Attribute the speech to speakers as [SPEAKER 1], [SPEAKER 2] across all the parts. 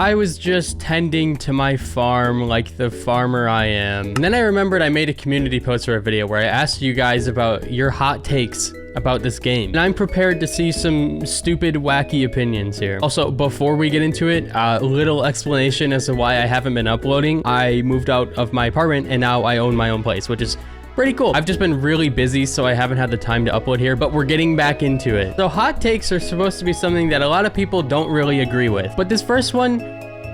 [SPEAKER 1] I was just tending to my farm like the farmer I am. And then I remembered I made a community post for a video where I asked you guys about your hot takes about this game. And I'm prepared to see some stupid, wacky opinions here. Also, before we get into it, a little explanation as to why I haven't been uploading. I moved out of my apartment and now I own my own place, which is pretty cool. I've just been really busy, so I haven't had the time to upload here, but we're getting back into it. So hot takes are supposed to be something that a lot of people don't really agree with. But this first one,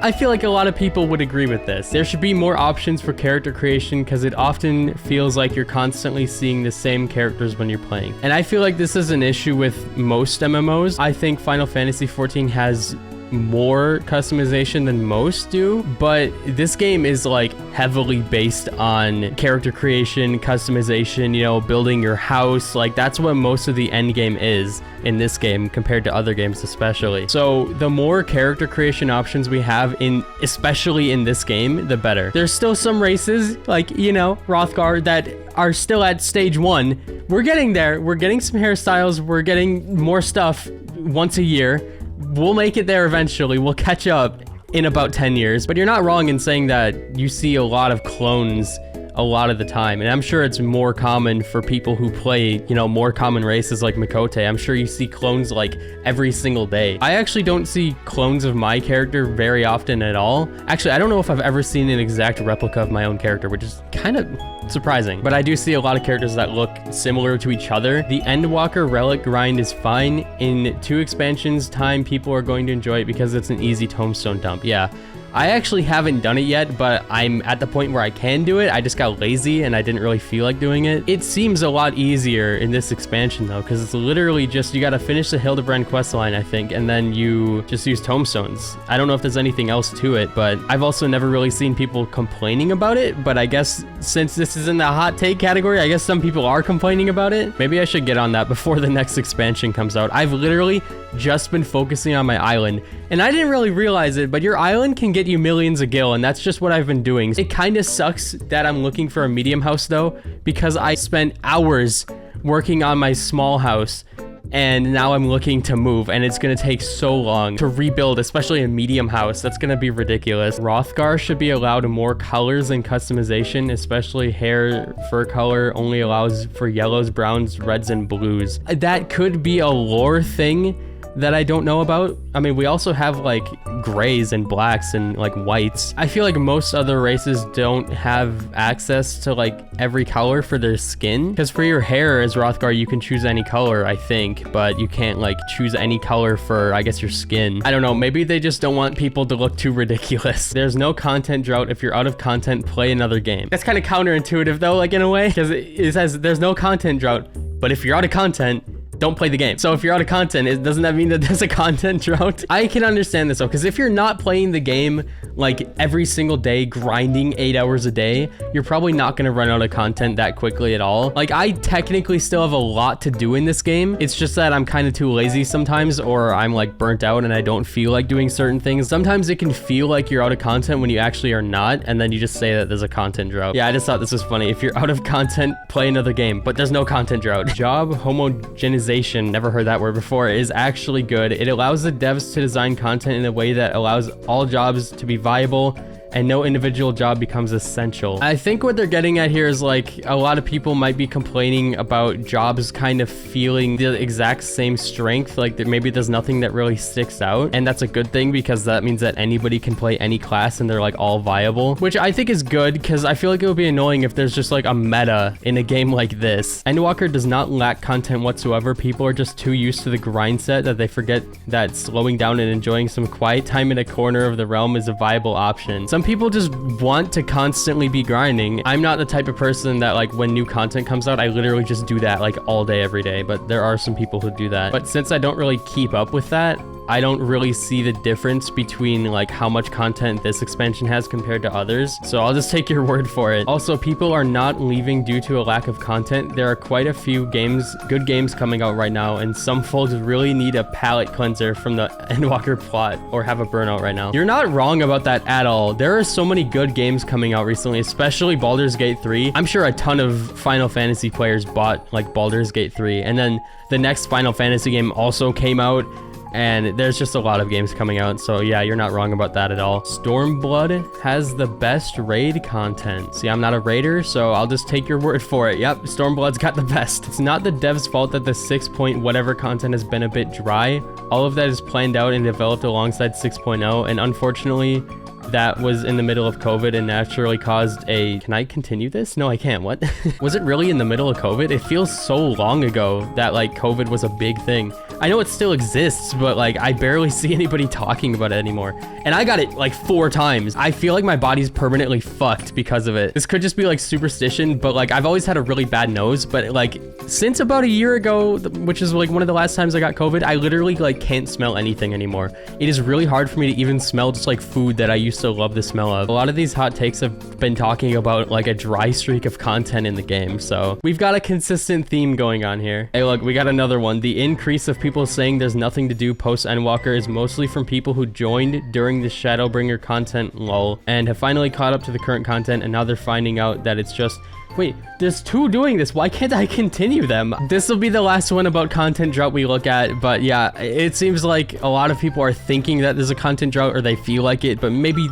[SPEAKER 1] I feel like a lot of people would agree with this. There should be more options for character creation because it often feels like you're constantly seeing the same characters when you're playing. And I feel like this is an issue with most MMOs. I think Final Fantasy XIV has more customization than most do, but this game is like heavily based on character creation, customization, you know, building your house. Like that's what most of the end game is in this game compared to other games especially. So the more character creation options we have especially in this game, the better. There's still some races like, you know, Hrothgar that are still at stage 1. We're getting there. We're getting some hairstyles. We're getting more stuff once a year. We'll make it there eventually. We'll catch up in about 10 years. But you're not wrong in saying that you see a lot of clones a lot of the time. And I'm sure it's more common for people who play, you know, more common races like Mikote. I'm sure you see clones like every single day. I actually don't see clones of my character very often at all. Actually, I don't know if I've ever seen an exact replica of my own character, which is kind of surprising. But I do see a lot of characters that look similar to each other. The Endwalker relic grind is fine. In 2 expansions time, people are going to enjoy it because it's an easy tombstone dump. Yeah. I actually haven't done it yet, but I'm at the point where I can do it. I just got lazy and I didn't really feel like doing it. It seems a lot easier in this expansion though, because it's literally just, you gotta finish the Hildebrand questline, I think, and then you just use tombstones. I don't know if there's anything else to it, but I've also never really seen people complaining about it, but I guess since this is in the hot take category, I guess some people are complaining about it. Maybe I should get on that before the next expansion comes out. I've literally just been focusing on my island, and I didn't really realize it, but your island can get you millions of gil, and that's just what I've been doing. It kind of sucks that I'm looking for a medium house though, because I spent hours working on my small house, and now I'm looking to move, and it's gonna take so long to rebuild, especially a medium house. That's gonna be ridiculous. Hrothgar should be allowed more colors and customization, especially hair, fur color only allows for yellows, browns, reds, and blues. That could be a lore thing that I don't know about. I mean, we also have like grays and blacks and like whites. I feel like most other races don't have access to like every color for their skin, because for your hair as Hrothgar you can choose any color, I think, but you can't like choose any color for, I guess, your skin. I don't know, maybe they just don't want people to look too ridiculous. There's no content drought. If you're out of content, play another game. That's kind of counterintuitive though, like in a way, because it says there's no content drought, but if you're out of content, don't play the game. So if you're out of content, doesn't that mean that there's a content drought? I can understand this though, because if you're not playing the game like every single day, grinding 8 hours a day, you're probably not going to run out of content that quickly at all. Like, I technically still have a lot to do in this game. It's just that I'm kind of too lazy sometimes, or I'm like burnt out and I don't feel like doing certain things. Sometimes it can feel like you're out of content when you actually are not, and then you just say that there's a content drought. Yeah, I just thought this was funny. If you're out of content, play another game, but there's no content drought. Job homogenization, never heard that word before, is actually good. It allows the devs to design content in a way that allows all jobs to be viable and no individual job becomes essential. I think what they're getting at here is like, a lot of people might be complaining about jobs kind of feeling the exact same strength, like that maybe there's nothing that really sticks out, and that's a good thing because that means that anybody can play any class and they're like all viable, which I think is good, because I feel like it would be annoying if there's just like a meta in a game like this. Endwalker does not lack content whatsoever. People are just too used to the grind set that they forget that slowing down and enjoying some quiet time in a corner of the realm is a viable option. Some people just want to constantly be grinding. I'm not the type of person that like when new content comes out, I literally just do that like all day, every day, but there are some people who do that. But since I don't really keep up with that, I don't really see the difference between like how much content this expansion has compared to others. So I'll just take your word for it. Also, people are not leaving due to a lack of content. There are quite a few games, good games coming out right now, and some folks really need a palate cleanser from the Endwalker plot or have a burnout right now. You're not wrong about that at all. There are so many good games coming out recently, especially Baldur's Gate 3. I'm sure a ton of Final Fantasy players bought like Baldur's Gate 3, and then the next Final Fantasy game also came out. and there's just a lot of games coming out, so yeah, you're not wrong about that at all. Stormblood has the best raid content. See, I'm not a raider, so I'll just take your word for it. Yep, Stormblood's got the best. It's not the devs' fault that the 6 point whatever content has been a bit dry. All of that is planned out and developed alongside 6.0, and unfortunately, that was in the middle of COVID and naturally caused a... Can I continue this? No, I can't. What? Was it really in the middle of COVID? It feels so long ago that, like, COVID was a big thing. I know it still exists, but, like, I barely see anybody talking about it anymore. And I got it, like, 4 times. I feel like my body's permanently fucked because of it. This could just be, like, superstition, but, like, I've always had a really bad nose, but, like, since about a year ago, which is, like, one of the last times I got COVID, I literally, like, can't smell anything anymore. It is really hard for me to even smell just, like, food that I used to love the smell of. A lot of these hot takes have been talking about like a dry streak of content in the game, so we've got a consistent theme going on here. Hey, look, we got another one. The increase of people saying there's nothing to do post Endwalker is mostly from people who joined during the Shadowbringer content lull and have finally caught up to the current content, and now they're finding out that it's just... Wait, there's 2 doing this. Why can't I continue them? This will be the last one about content drought we look at, but yeah, it seems like a lot of people are thinking that there's a content drought or they feel like it, but maybe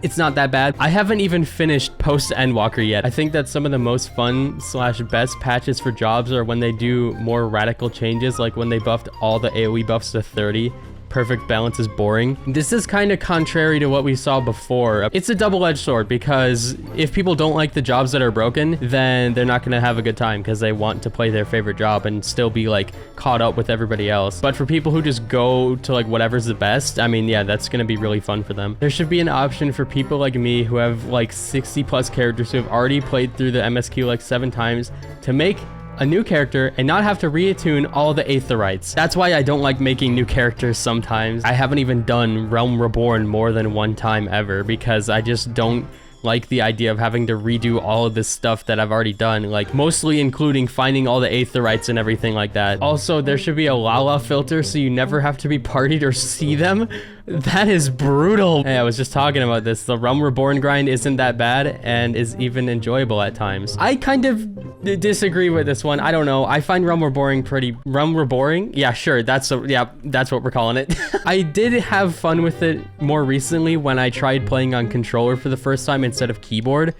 [SPEAKER 1] it's not that bad. I haven't even finished post Endwalker yet. I think that some of the most fun / best patches for jobs are when they do more radical changes, like when they buffed all the AoE buffs to 30. Perfect balance is boring. This is kind of contrary to what we saw before. It's a double-edged sword because if people don't like the jobs that are broken, then they're not going to have a good time because they want to play their favorite job and still be like caught up with everybody else. But for people who just go to like whatever's the best, I mean, yeah, that's going to be really fun for them. There should be an option for people like me who have like 60 plus characters who have already played through the MSQ like 7 times to make a new character and not have to reattune all the Aetherites. That's why I don't like making new characters sometimes. I haven't even done Realm Reborn more than 1 time ever because I just don't like the idea of having to redo all of this stuff that I've already done, like mostly including finding all the Aetherites and everything like that. Also, there should be a Lala filter so you never have to be partied or see them. That is brutal. Hey, I was just talking about this. The Realm Reborn grind isn't that bad and is even enjoyable at times. I kind of disagree with this one. I don't know. I find Realm Reborn pretty... Realm Reborn? Yeah, sure. That's what we're calling it. I did have fun with it more recently when I tried playing on controller for the first time instead of keyboard.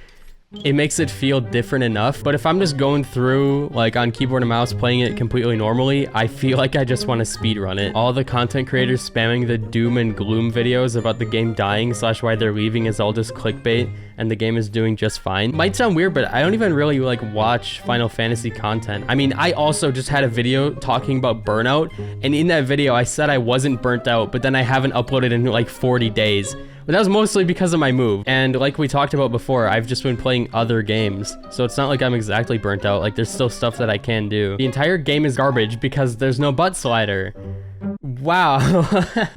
[SPEAKER 1] It makes it feel different enough, but if I'm just going through like on keyboard and mouse playing it completely normally, I feel like I just want to speedrun it. All the content creators spamming the doom and gloom videos about the game dying / why they're leaving is all just clickbait and the game is doing just fine. Might sound weird, but I don't even really like watch Final Fantasy content. I mean, I also just had a video talking about burnout, and in that video I said I wasn't burnt out, but then I haven't uploaded in like 40 days. But that was mostly because of my move. And like we talked about before, I've just been playing other games. So it's not like I'm exactly burnt out. Like there's still stuff that I can do. The entire game is garbage because there's no butt slider. Wow.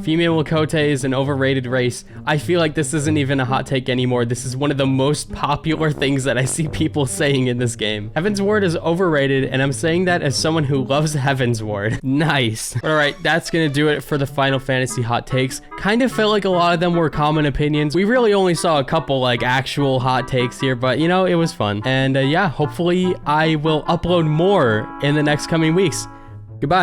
[SPEAKER 1] Female Lakota is an overrated race. I feel like this isn't even a hot take anymore. This is one of the most popular things that I see people saying in this game. Heavensward is overrated, and I'm saying that as someone who loves Heavensward. Nice. All right, that's gonna do it for the Final Fantasy hot takes. Kind of felt like a lot of them were common opinions. We really only saw a couple like actual hot takes here, but you know, it was fun. And yeah, hopefully I will upload more in the next coming weeks. Goodbye.